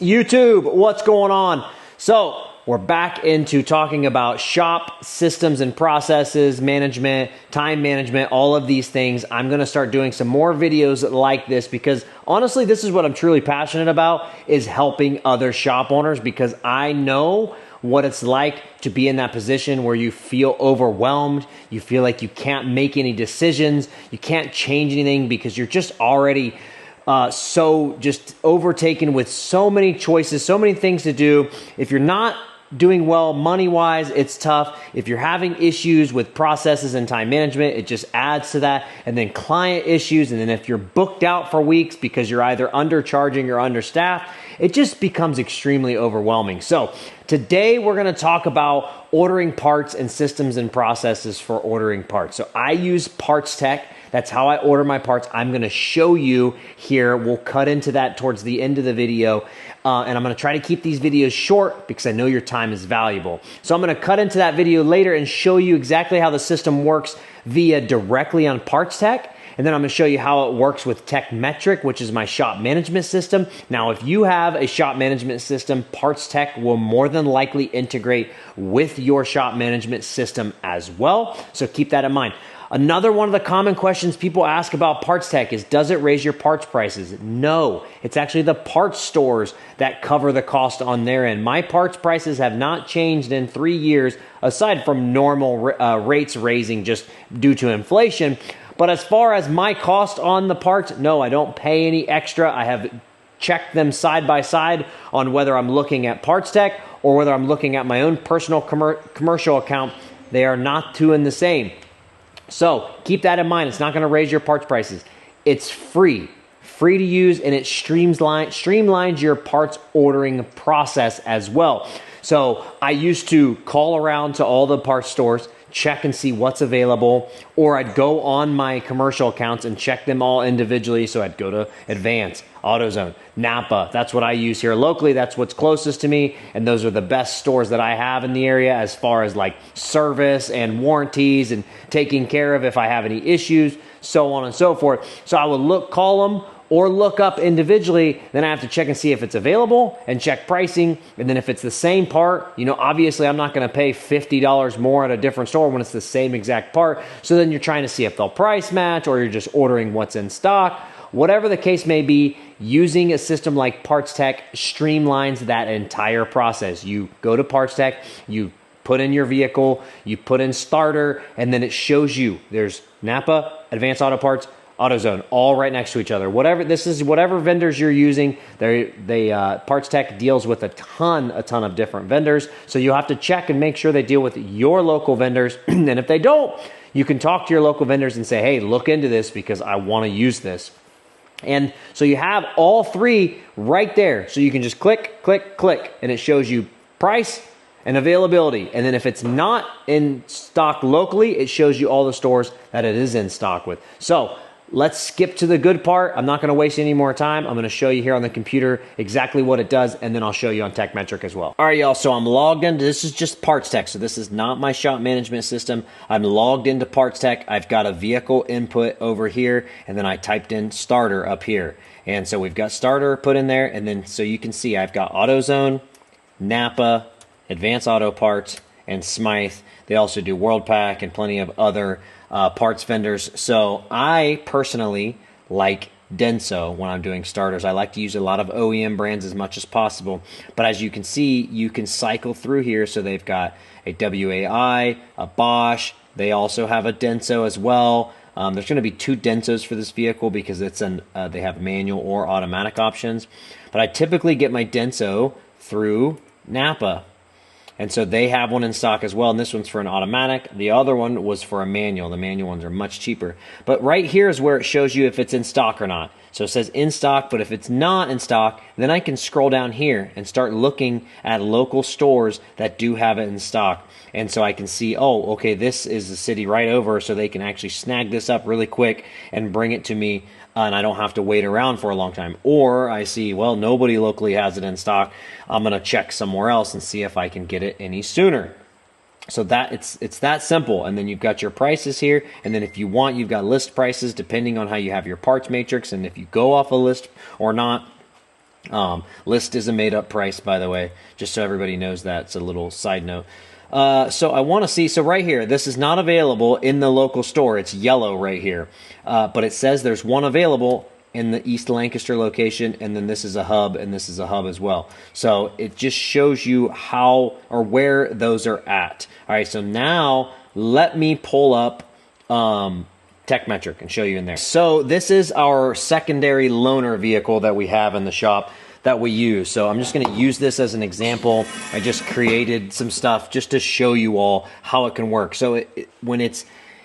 YouTube, what's going on? So we're back into talking about shop systems and processes, management, time management, all of these things. I'm going to start doing some more videos like this because honestly, this is what I'm truly passionate about, is helping other shop owners, because I know what it's like to be in that position where you feel overwhelmed, you feel like you can't make any decisions, you can't change anything because you're just already so just overtaken with so many choices, so many things to do. If you're not doing well money-wise, it's tough. If you're having issues with processes and time management, it just adds to that. And then client issues, and then if you're booked out for weeks because you're either undercharging or understaffed, it just becomes extremely overwhelming. So today we're going to talk about ordering parts and systems and processes for ordering parts. So I use Tekmetric. That's how I order my parts. I'm going to show you here. We'll cut into that towards the end of the video. And I'm going to try to keep these videos short because I know your time is valuable. So I'm going to cut into that video later and show you exactly how the system works directly on Tekmetric. And then I'm going to show you how it works with Tekmetric, which is my shop management system. Now, if you have a shop management system, Tekmetric will more than likely integrate with your shop management system as well. So keep that in mind. Another one of the common questions people ask about Tekmetric is, does it raise your parts prices? No, it's actually the parts stores that cover the cost on their end. My parts prices have not changed in 3 years, aside from normal rates raising just due to inflation. But as far as my cost on the parts, no, I don't pay any extra. I have checked them side by side on whether I'm looking at Tekmetric or whether I'm looking at my own personal commercial account. They are not two and the same. So keep that in mind. It's not going to raise your parts prices. It's free to use, and it streamlines your parts ordering process as well. So I used to call around to all the parts stores, check and see what's available, or I'd go on my commercial accounts and check them all individually. So I'd go to Advance, AutoZone, Napa. That's what I use here locally. That's what's closest to me, and those are the best stores that I have in the area as far as like service and warranties and taking care of if I have any issues, so on and so forth. So I would call them or look up individually. Then I have to check and see if it's available and check pricing. And then if it's the same part, obviously I'm not going to pay $50 more at a different store when it's the same exact part. So then you're trying to see if they'll price match, or you're just ordering what's in stock. Whatever the case may be, using a system like Tekmetric streamlines that entire process. You go to Tekmetric, you put in your vehicle, you put in starter, and then it shows you there's Napa, Advanced Auto Parts, AutoZone, all right next to each other. Whatever vendors you're using, Tekmetric deals with a ton of different vendors. So you have to check and make sure they deal with your local vendors. And if they don't, you can talk to your local vendors and say, hey, look into this because I want to use this. And so you have all three right there. So you can just click, click, click, and it shows you price and availability. And then if it's not in stock locally, it shows you all the stores that it is in stock with. So let's skip to the good part. I'm not going to waste any more time. I'm going to show you here on the computer exactly what it does, and then I'll show you on Tekmetric as well. All right, y'all, so I'm logged in. This is just Tekmetric, so this is not my shop management system. I'm logged into Tekmetric. I've got a vehicle input over here, and then I typed in starter up here. And so we've got starter put in there, and then so you can see I've got AutoZone, Napa, Advanced Auto Parts, and Smythe. They also do WorldPack and plenty of other parts vendors. So I personally like Denso when I'm doing starters. I like to use a lot of OEM brands as much as possible. But as you can see, you can cycle through here. So they've got a WAI, a Bosch. They also have a Denso as well. There's going to be 2 Densos for this vehicle because they have manual or automatic options. But I typically get my Denso through Napa. And so they have one in stock as well, and this one's for an automatic. The other one was for a manual. The manual ones are much cheaper. But right here is where it shows you if it's in stock or not. So it says in stock, but if it's not in stock, then I can scroll down here and start looking at local stores that do have it in stock. And so I can see, oh, okay, this is the city right over, so they can actually snag this up really quick and bring it to me, and I don't have to wait around for a long time. Or I see, well, nobody locally has it in stock. I'm going to check somewhere else and see if I can get it any sooner. So that it's that simple. And then you've got your prices here, and then if you want, you've got list prices depending on how you have your parts matrix and if you go off a list or not. List is a made-up price, by the way, just so everybody knows that. It's a little side note. So I want to see, so right here, this is not available in the local store. It's yellow right here. But it says there's one available in the East Lancaster location, and then this is a hub, and this is a hub as well. So it just shows you how or where those are at. All right, so now let me pull up Tekmetric and show you in there. So this is our secondary loaner vehicle that we have in the shop that we use. So I'm just going to use this as an example. I just created some stuff just to show you all how it can work. So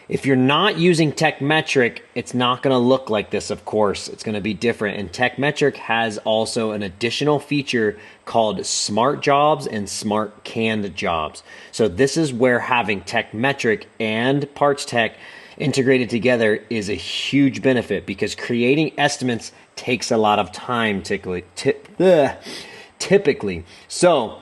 if you're not using Tekmetric, it's not going to look like this, of course. It's going to be different. And Tekmetric has also an additional feature called Smart Jobs and Smart Canned Jobs. So this is where having Tekmetric and Parts Tech integrated together is a huge benefit, because creating estimates takes a lot of time typically. So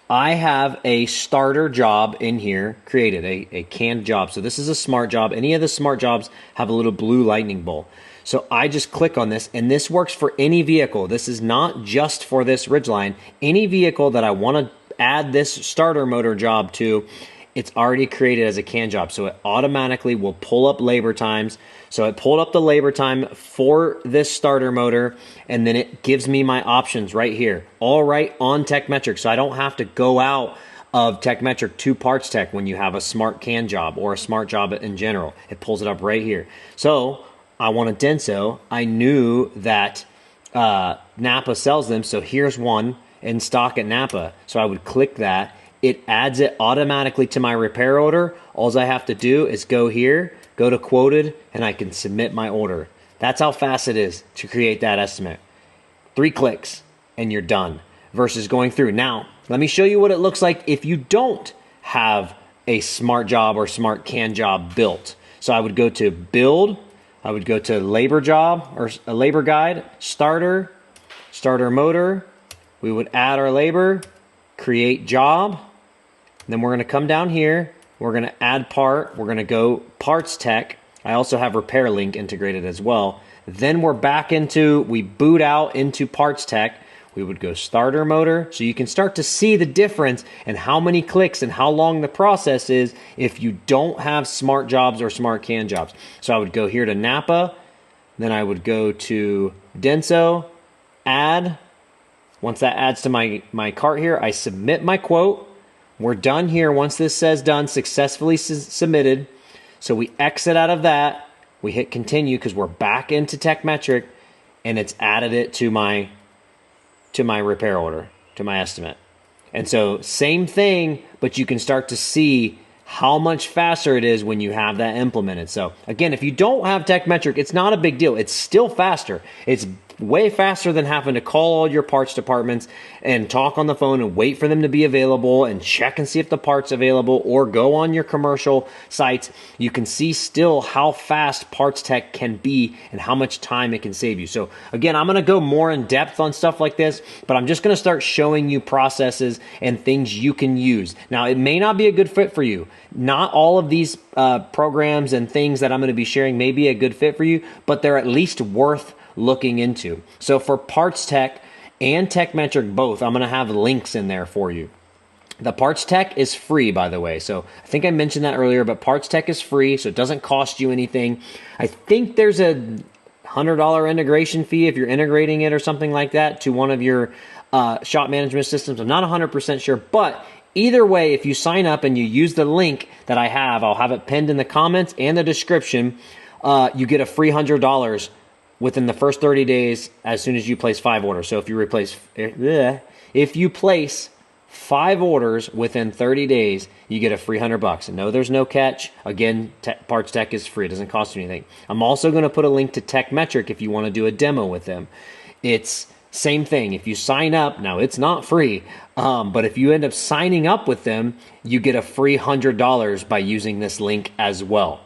I have a starter job in here created, a canned job. So this is a smart job. Any of the smart jobs have a little blue lightning bolt. So I just click on this, and this works for any vehicle. This is not just for this Ridgeline. Any vehicle that I want to add this starter motor job to, it's already created as a can job. So it automatically will pull up labor times. So it pulled up the labor time for this starter motor, and then it gives me my options right here, all right on Tekmetric. So I don't have to go out of Tekmetric to Parts Tech when you have a smart can job or a smart job in general. It pulls it up right here. So I want a Denso. I knew that Napa sells them. So here's one in stock at Napa. So I would click that. It adds it automatically to my repair order. All I have to do is go here, go to quoted, and I can submit my order. That's how fast it is to create that estimate. 3 clicks and you're done, versus going through. Now, let me show you what it looks like if you don't have a smart job or smart can job built. So I would go to build, I would go to labor job or a labor guide, starter motor. We would add our labor, create job. Then we're going to come down here. We're going to add part. We're going to go Parts Tech. I also have Repair Link integrated as well. Then we're back we boot out into Parts Tech. We would go starter motor. So you can start to see the difference and how many clicks and how long the process is if you don't have smart jobs or smart can jobs. So I would go here to Napa. Then I would go to Denso, add. Once that adds to my cart here, I submit my quote. We're done here. Once this says done, successfully submitted. So we exit out of that. We hit continue because we're back into Tekmetric, and it's added it to my repair order, to my estimate. And so same thing, but you can start to see how much faster it is when you have that implemented. So again, if you don't have Tekmetric, it's not a big deal. It's still faster. It's way faster than having to call all your parts departments and talk on the phone and wait for them to be available and check and see if the part's available, or go on your commercial sites. You can see still how fast Parts Tech can be and how much time it can save you. So again, I'm going to go more in depth on stuff like this, but I'm just going to start showing you processes and things you can use. Now, it may not be a good fit for you. Not all of these programs and things that I'm going to be sharing may be a good fit for you, but they're at least worth looking into. So for Parts Tech and Tekmetric both, I'm going to have links in there for you. The Parts Tech is free, by the way. So I think I mentioned that earlier, but Parts Tech is free, so it doesn't cost you anything. I think there's a $100 integration fee if you're integrating it or something like that to one of your shop management systems. I'm not 100% sure, but either way, if you sign up and you use the link that I have, I'll have it pinned in the comments and the description, you get a free $100 within the first 30 days as soon as you place 5 orders. So if you place 5 orders within 30 days, you get a free $100. And no, there's no catch. Again, Parts Tech is free. It doesn't cost you anything. I'm also going to put a link to Tekmetric if you want to do a demo with them. It's same thing. If you sign up, now it's not free, but if you end up signing up with them, you get a free $100 by using this link as well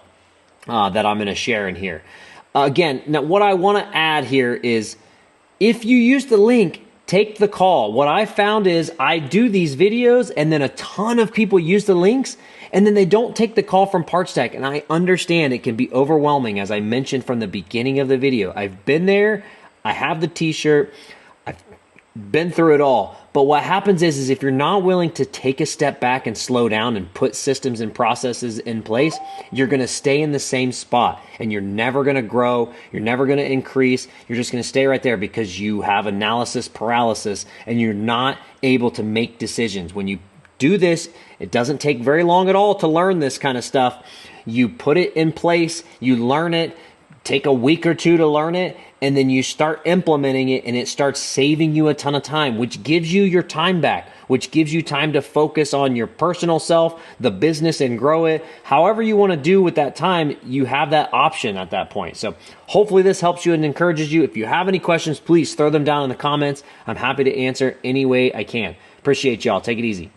that I'm going to share in here. Again, now what I want to add here is if you use the link, take the call. What I found is I do these videos and then a ton of people use the links and then they don't take the call from Parts Tech. And I understand it can be overwhelming, as I mentioned from the beginning of the video. I've been there. I have the t-shirt. I've been through it all. But what happens is if you're not willing to take a step back and slow down and put systems and processes in place, you're going to stay in the same spot and you're never going to grow. You're never going to increase. You're just going to stay right there because you have analysis paralysis and you're not able to make decisions. When you do this, it doesn't take very long at all to learn this kind of stuff. You put it in place, you learn it, take a week or two to learn it, and then you start implementing it and it starts saving you a ton of time, which gives you your time back, which gives you time to focus on your personal self, the business, and grow it. However you want to do with that time, you have that option at that point. So hopefully this helps you and encourages you. If you have any questions, please throw them down in the comments. I'm happy to answer any way I can. Appreciate y'all. Take it easy.